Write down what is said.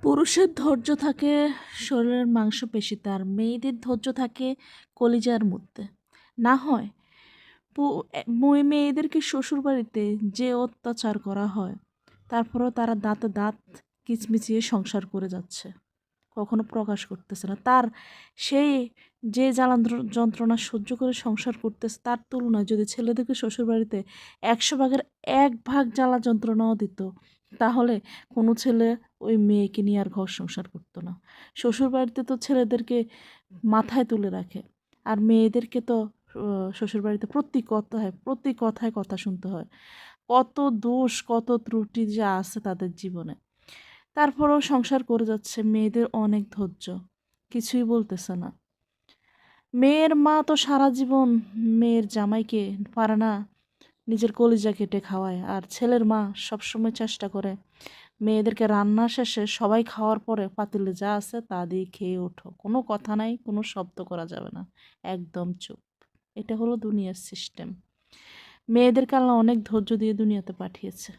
পুরুষের ধৈর্য থাকে শরীরের মাংসপেশিতে, আর মেয়েদের ধৈর্য থাকে কলিজার মধ্যে। না হয় মেয়েদেরকে শ্বশুরবাড়িতে যে অত্যাচার করা হয়, তারপরেও তারা দাঁতে দাঁত কিচমিচিয়ে সংসার করে যাচ্ছে, কখনো প্রকাশ করতেছে না। সেই যে যন্ত্রণা সহ্য করে সংসার করতেছে, তার তুলনায় যদি ছেলেদেরকে শ্বশুরবাড়িতে 100 ভাগের 1 ভাগ জ্বালা যন্ত্রণাও দিত, তাহলে কোনো ছেলে ওই মেয়েকে নিয়ে আর ঘর সংসার করতো না। শ্বশুরবাড়িতে তো ছেলেদেরকে মাথায় তুলে রাখে, আর মেয়েদেরকে তো শ্বশুরবাড়িতে প্রতি কথায় কথা শুনতে হয়। কত দোষ, কত ত্রুটি যা আছে তাদের জীবনে, তারপরেও সংসার করে যাচ্ছে। মেয়েদের অনেক ধৈর্য, কিছুই বলতেছে না। মেয়ের মা তো সারা জীবন মেয়ের জামাইকে পারে না নিজের কলিজা কেটে খাওয়ায়, আর ছেলের মা সবসময় চেষ্টা করে মেয়েদেরকে রান্না শেষে সবাই খাওয়ার পরে পাতিলে যা আছে তা দিয়ে খেয়ে ওঠো, কোনো কথা নাই, কোনো শব্দ করা যাবে না, একদম চুপ। এটা হলো দুনিয়ার সিস্টেম। মেয়েদেরকে আল্লাহ অনেক ধৈর্য দিয়ে দুনিয়াতে পাঠিয়েছে।